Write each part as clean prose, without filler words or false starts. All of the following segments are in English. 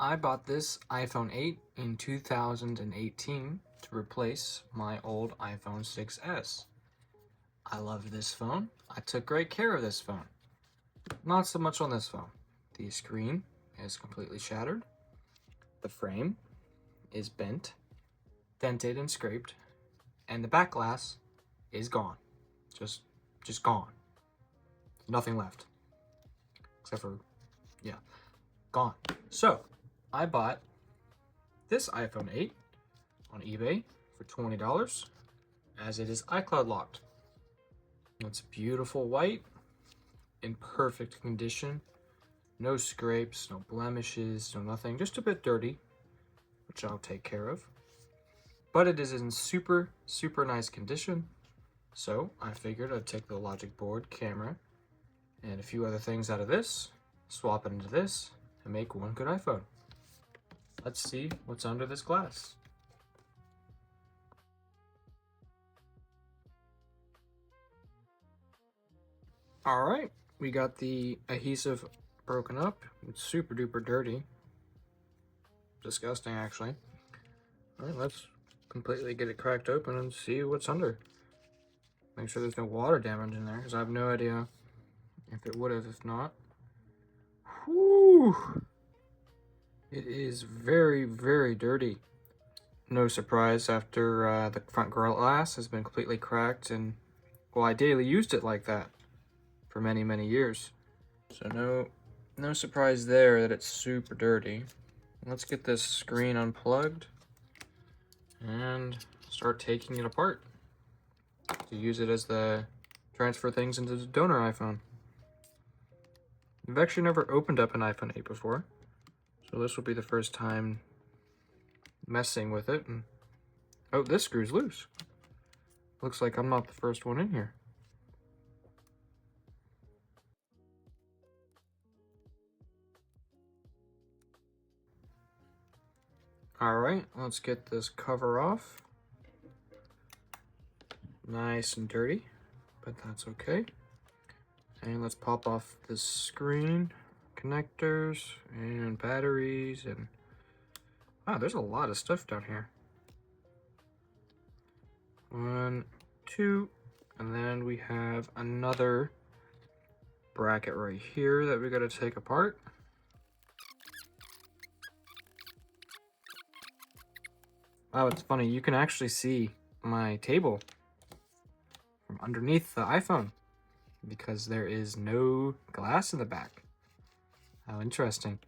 I bought this iPhone 8 in 2018 to replace my old iPhone 6s. I love this phone. I took great care of this phone. Not so much on this phone. The screen is completely shattered. The frame is bent, dented and scraped, and the back glass is gone. Just gone. Nothing left. Except for, yeah, gone. So, I bought this iPhone 8 on eBay for $20 as it is iCloud locked. It's beautiful white, in perfect condition. No scrapes, no blemishes, no nothing. Just a bit dirty, which I'll take care of. But it is in super, super nice condition. So I figured I'd take the logic board, camera, and a few other things out of this, swap it into this, and make one good iPhone. Let's see what's under this glass. All right, we got the adhesive broken up. It's super duper dirty. Disgusting, actually. All right, let's completely get it cracked open and see what's under. Make sure there's no water damage in there, because I have no idea if it would have if not. Whew! It is very, very dirty. No surprise after the front glass has been completely cracked, and well, I daily used it like that for many, many years. So no surprise there that it's super dirty. Let's get this screen unplugged and start taking it apart to use it as the transfer things into the donor iPhone. I've actually never opened up an iPhone 8 before, so this will be the first time messing with it. And oh, this screw's loose. Looks like I'm not the first one in here. Alright, let's get this cover off. Nice and dirty, but that's okay. And let's pop off this screen, connectors, and batteries, and wow, there's a lot of stuff down here. 1, 2, and then we have another bracket right here that we gotta take apart. Wow, it's funny, you can actually see my table from underneath the iPhone because there is no glass in the back. How interesting.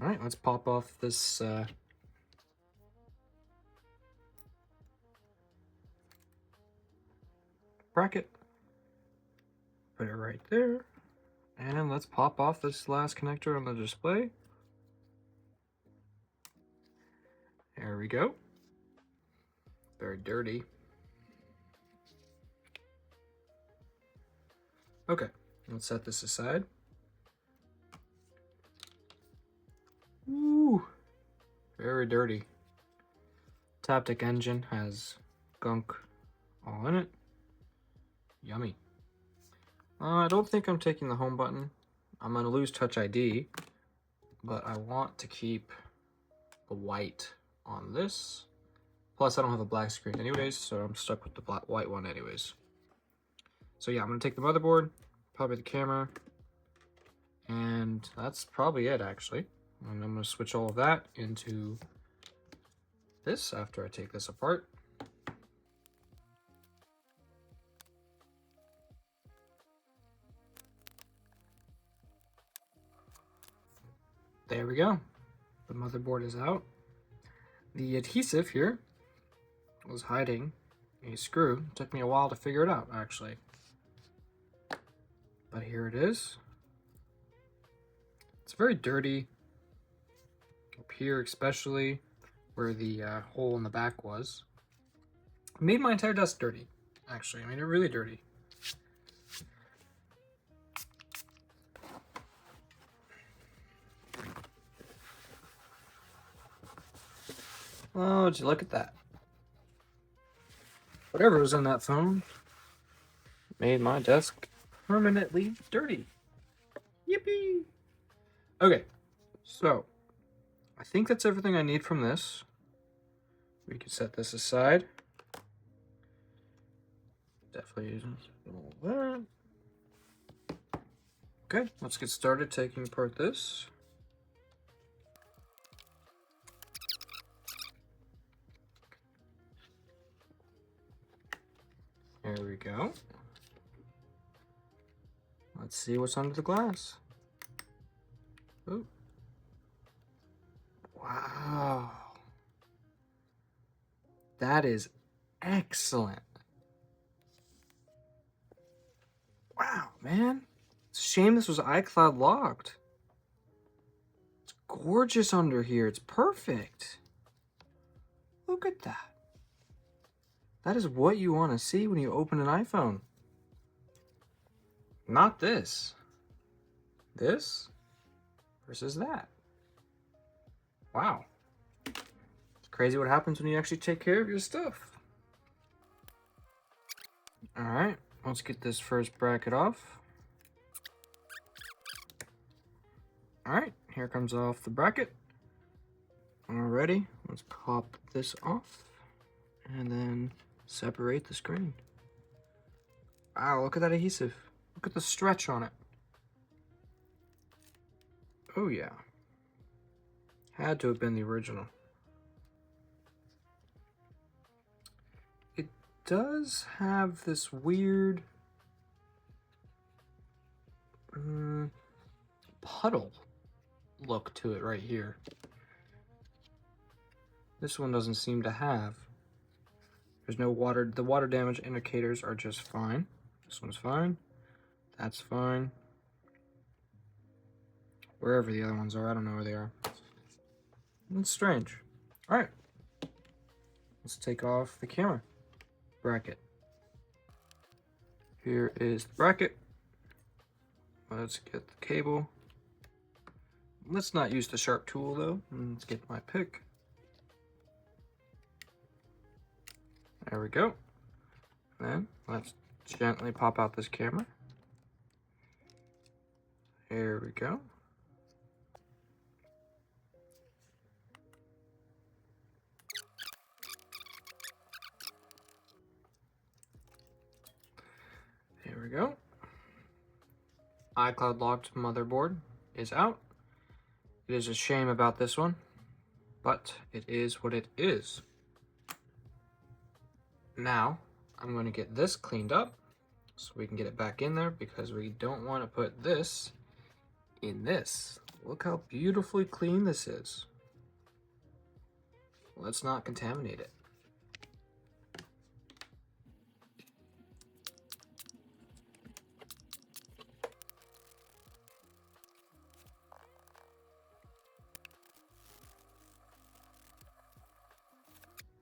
All right, let's pop off this bracket. Put it right there. And let's pop off this last connector on the display. There we go. Very dirty. Okay, let's set this aside. Ooh, very dirty. Taptic engine has gunk all in it. Yummy. I don't think I'm taking the home button. I'm gonna lose Touch ID, but I want to keep the white on this. Plus, I don't have a black screen anyways, so I'm stuck with the white one anyways. So yeah, I'm gonna take the motherboard, probably the camera, and that's probably it actually. And I'm gonna switch all of that into this after I take this apart. There we go. The motherboard is out. The adhesive here was hiding a screw. It took me a while to figure it out, actually. But here it is. It's very dirty. Up here, especially where the hole in the back was. It made my entire desk dirty, actually. I mean, it really dirty. Oh, would you look at that? Whatever was in that phone made my desk permanently dirty. Yippee! Okay, So, I think that's everything I need from this. We can set this aside. Definitely using all that. Okay, let's get started taking apart this. There we go. Let's see what's under the glass. Ooh. Wow. That is excellent. Wow, man. It's a shame this was iCloud locked. It's gorgeous under here. It's perfect. Look at that. That is what you want to see when you open an iPhone. Not this. This versus that. Wow. It's crazy what happens when you actually take care of your stuff. All right, let's get this first bracket off. All right, here comes off the bracket. Alrighty, let's pop this off and then separate the screen. Wow, look at that adhesive. Look at the stretch on it. Oh yeah. Had to have been the original. It does have this weird puddle look to it right here. This one doesn't seem to have. There's no water. The water damage indicators are just fine. This one's fine. That's fine. Wherever the other ones are, I don't know where they are. It's strange. All right. Let's take off the camera bracket. Here is the bracket. Let's get the cable. Let's not use the sharp tool though. Let's get my pick. There we go. Then let's gently pop out this camera. Here we go. Here we go. iCloud locked motherboard is out. It is a shame about this one, but it is what it is. Now, I'm going to get this cleaned up so we can get it back in there because we don't want to put this in this. Look how beautifully clean this is. Let's not contaminate it.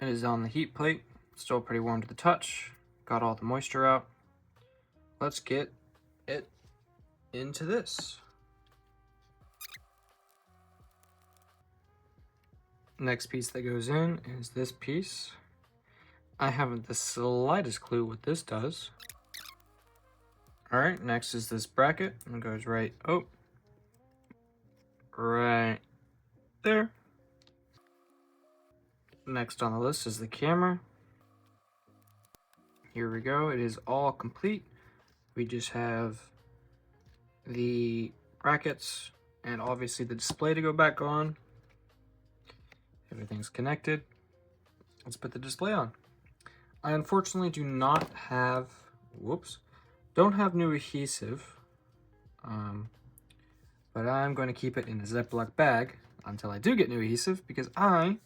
It is on the heat plate, still pretty warm to the touch. Got all the moisture out. Let's get it into this. Next piece that goes in is this piece. I haven't the slightest clue what this does. All right, next is this bracket, and it goes right there. Next on the list is the camera. Here we go, it is all complete. We just have the brackets and obviously the display to go back on. Everything's connected. Let's put the display on. I unfortunately do not have, don't have new adhesive, but I'm going to keep it in a Ziploc bag until I do get new adhesive because I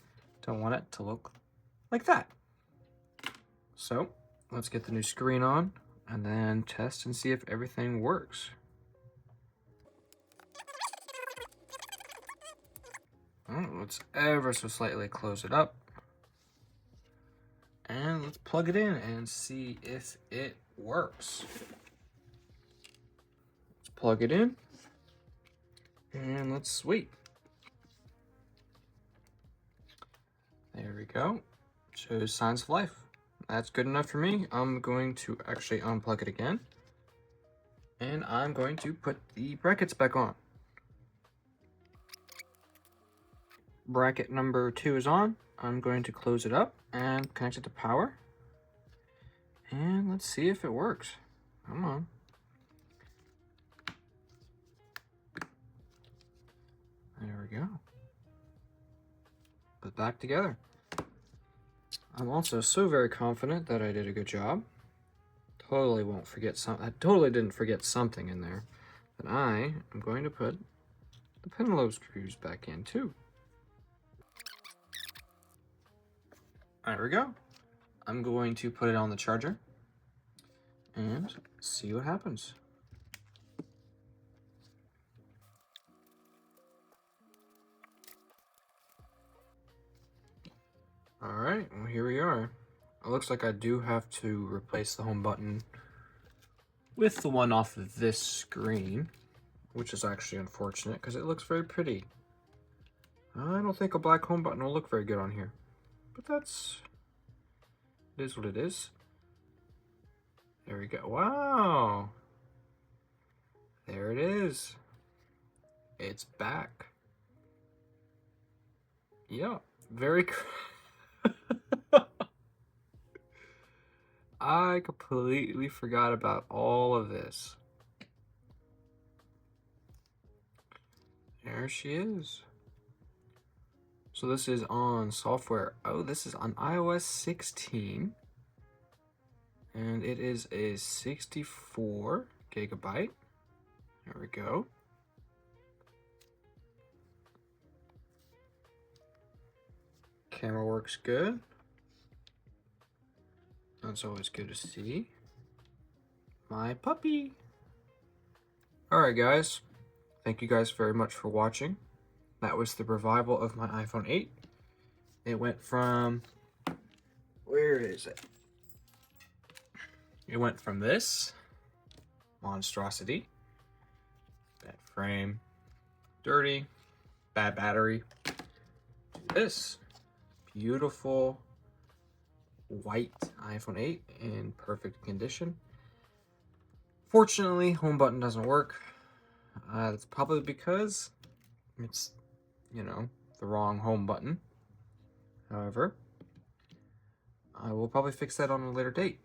don't want it to look like that. So let's get the new screen on and then test and see if everything works. Let's ever so slightly close it up. And let's plug it in and see if it works. Let's plug it in and let's wait. There we go. Shows signs of life. That's good enough for me. I'm going to actually unplug it again. And I'm going to put the brackets back on. bracket number 2 is on. I'm going to close it up and connect it to power. And let's see if it works. Come on. There we go. Put back together. I'm also so very confident that I did a good job. Totally won't forget I totally didn't forget something in there. But I am going to put the pinlobe screws back in too. There we go. I'm going to put it on the charger and see what happens. Alright, well here we are. It looks like I do have to replace the home button with the one off of this screen, which is actually unfortunate because it looks very pretty. I don't think a black home button will look very good on here, but it is what it is. There we go. Wow! There it is. It's back. Yeah, very I completely forgot about all of this. There she is. So this is on software. Oh, this is on iOS 16. And it is a 64 gigabyte. There we go. Camera works good. That's always good to see. My puppy. Alright guys, thank you guys very much for watching. That was the revival of my iPhone 8. It went from, where is it? It went from this monstrosity, bad frame, dirty, bad battery, to this beautiful white iPhone 8 in perfect condition. Fortunately, home button doesn't work. That's probably because it's, you know, the wrong home button. However, I will probably fix that on a later date.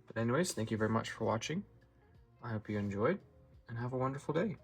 But anyways, thank you very much for watching. I hope you enjoyed, and have a wonderful day.